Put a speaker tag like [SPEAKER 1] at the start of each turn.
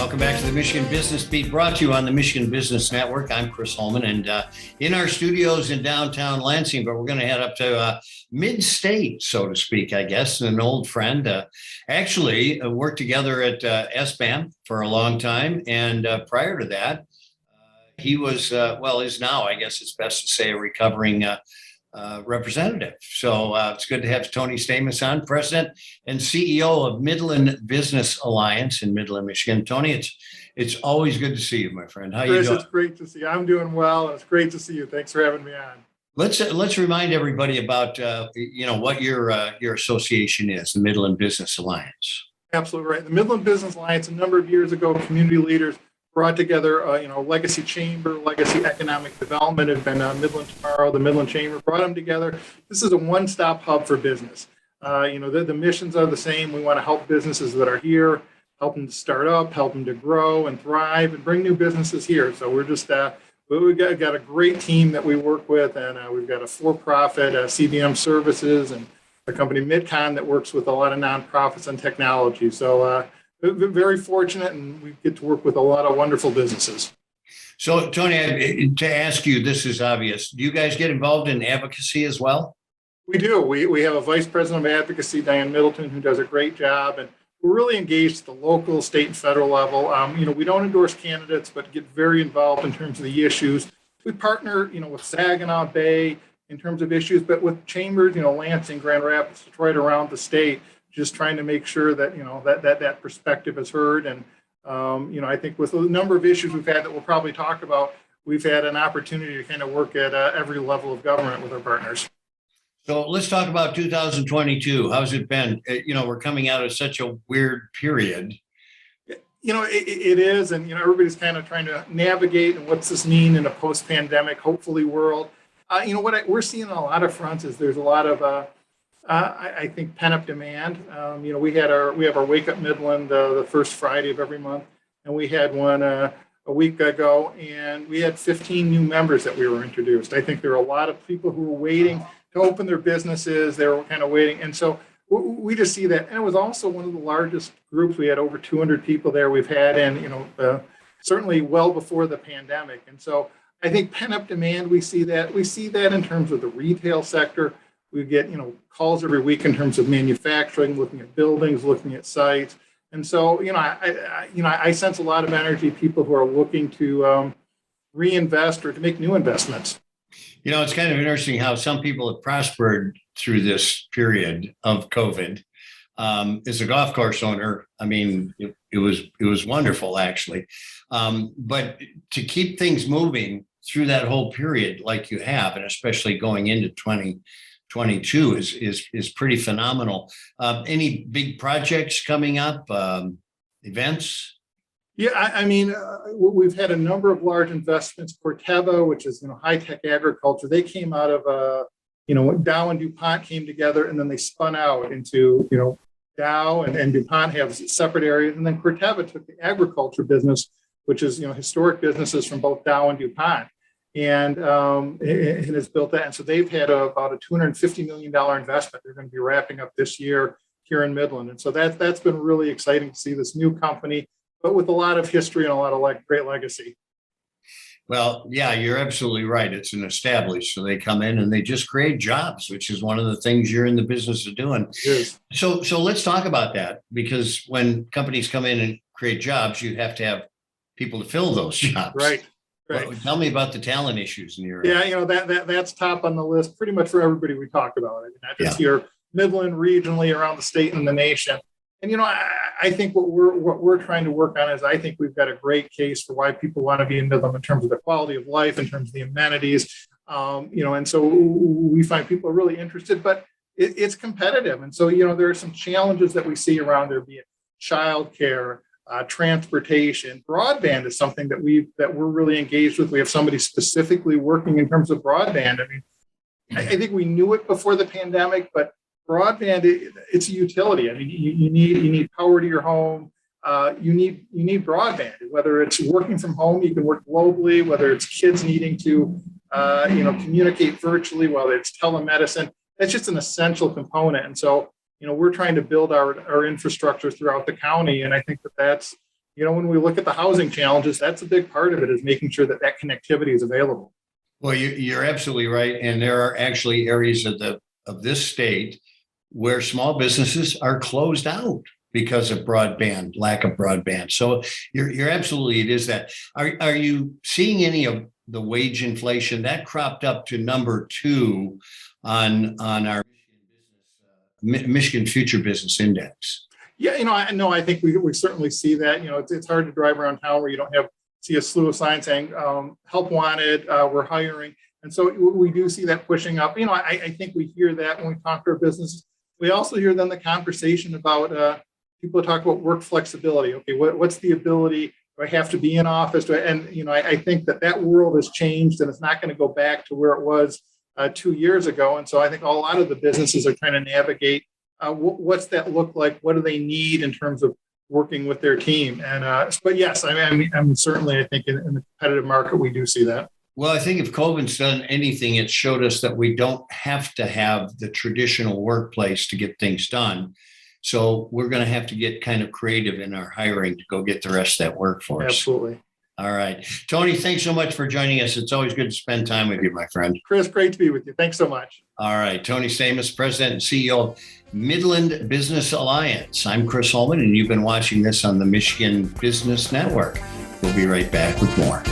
[SPEAKER 1] Welcome back to the Michigan Business Beat, brought to you on the Michigan Business Network. I'm Chris Holman, and in our studios in downtown Lansing, but we're going to head up to mid-state, so to speak, I guess, an old friend. Actually, worked together at SBAM for a long time, and prior to that, he was, is now, I guess it's best to say, a recovering representative. So it's good to have Tony Stamas on, President and CEO of Midland Business Alliance in Midland, Michigan. Tony, it's always good to see you, my friend. How
[SPEAKER 2] Chris,
[SPEAKER 1] you doing?
[SPEAKER 2] It's great to see you. I'm doing well, and it's great to see you. Thanks for having me on.
[SPEAKER 1] Let's remind everybody about what your association is, the Midland Business Alliance.
[SPEAKER 2] Absolutely right. The Midland Business Alliance, a number of years ago, community leaders brought together, Legacy Chamber, Legacy Economic Development has been Midland Tomorrow, the Midland Chamber brought them together. This is a one-stop hub for business. The missions are the same. We want to help businesses that are here, help them to start up, help them to grow and thrive, and bring new businesses here. So we're just, we've got a great team that we work with, and we've got a for-profit CBM services and a company, Midcon, that works with a lot of nonprofits and technology. So we're very fortunate, and we get to work with a lot of wonderful businesses.
[SPEAKER 1] So, Tony, to ask you, this is obvious. Do you guys get involved in advocacy as well?
[SPEAKER 2] We do. We have a vice president of advocacy, Diane Middleton, who does a great job, and we're really engaged at the local, state, and federal level. We don't endorse candidates, but get very involved in terms of the issues. We partner, with Saginaw Bay in terms of issues, but with chambers, Lansing, Grand Rapids, Detroit, around the state, just trying to make sure that, that perspective is heard. And, I think with the number of issues we've had that we'll probably talk about, we've had an opportunity to kind of work at every level of government with our partners.
[SPEAKER 1] So let's talk about 2022. How's it been? We're coming out of such a weird period.
[SPEAKER 2] It is. And, everybody's kind of trying to navigate and what's this mean in a post-pandemic, hopefully, world. What we're seeing on a lot of fronts is there's a lot of, I think, pent-up demand. We have our Wake Up Midland the first Friday of every month, and we had one a week ago, and we had 15 new members that we were introduced. I think there are a lot of people who were waiting to open their businesses. They were kind of waiting, and so we just see that. And it was also one of the largest groups. We had over 200 people there. We've had certainly well before the pandemic, and so I think pent-up demand. We see that in terms of the retail sector. We get, calls every week in terms of manufacturing, looking at buildings, looking at sites. And so, I sense a lot of energy, people who are looking to reinvest or to make new investments.
[SPEAKER 1] It's kind of interesting how some people have prospered through this period of COVID. As a golf course owner, I mean, it was wonderful, actually. But to keep things moving through that whole period like you have, and especially going into 2022 is pretty phenomenal. Any big projects coming up, events?
[SPEAKER 2] Yeah, we've had a number of large investments. Corteva, which is high-tech agriculture, they came out of Dow and DuPont came together, and then they spun out into Dow and DuPont have separate areas, and then Corteva took the agriculture business, which is historic businesses from both Dow and DuPont, and has built that. And so they've had about a $250 million investment. They're going to be wrapping up this year here in Midland, and so that's been really exciting to see this new company, but with a lot of history and a lot of great legacy.
[SPEAKER 1] Well, yeah, you're absolutely right. It's an established, so they come in and they just create jobs, which is one of the things you're in the business of doing.
[SPEAKER 2] Yes.
[SPEAKER 1] So let's talk about that, because when companies come in and create jobs, you have to have people to fill those jobs.
[SPEAKER 2] Right.
[SPEAKER 1] Well, tell me about the talent issues in your
[SPEAKER 2] area. Yeah, that's top on the list pretty much for everybody we talk about. Not just here, Midland, regionally, around the state and the nation. And I think what we're trying to work on is, I think we've got a great case for why people want to be in Midland in terms of the quality of life, in terms of the amenities, and so we find people are really interested, but it's competitive. And so there are some challenges that we see around there, be it childcare, transportation. Broadband is something that we're really engaged with. We have somebody specifically working in terms of broadband. I think we knew it before the pandemic, but broadband, it's a utility. You need power to your home. You need broadband. Whether it's working from home, you can work globally. Whether it's kids needing to communicate virtually, whether it's telemedicine, that's just an essential component. And so we're trying to build our infrastructure throughout the county, and I think that's when we look at the housing challenges, that's a big part of it, is making sure that connectivity is available.
[SPEAKER 1] Well, you're absolutely right. And there are actually areas of this state where small businesses are closed out because of lack of broadband. So you're absolutely, it is that. Are you seeing any of the wage inflation that cropped up to number 2 on our Michigan Future Business Index?
[SPEAKER 2] Yeah, I think we certainly see that. It's hard to drive around town where you don't see a slew of signs saying help wanted, we're hiring. And so we do see that pushing up. I think we hear that when we talk to our businesses. We also hear then the conversation about people talk about work flexibility. Okay, what's the ability? Do I have to be in office? I think that world has changed, and it's not going to go back to where it was 2 years ago. And so I think a lot of the businesses are trying to navigate what's that look like? What do they need in terms of working with their team? And but yes, I'm certainly, I think in the competitive market, we do see that.
[SPEAKER 1] Well, I think if COVID's done anything, it showed us that we don't have to have the traditional workplace to get things done. So we're going to have to get kind of creative in our hiring to go get the rest of that workforce.
[SPEAKER 2] Absolutely.
[SPEAKER 1] All right. Tony, thanks so much for joining us. It's always good to spend time with you, my friend.
[SPEAKER 2] Chris, great to be with you. Thanks so much.
[SPEAKER 1] All right. Tony Stamas, President and CEO of Midland Business Alliance. I'm Chris Holman, and you've been watching this on the Michigan Business Network. We'll be right back with more.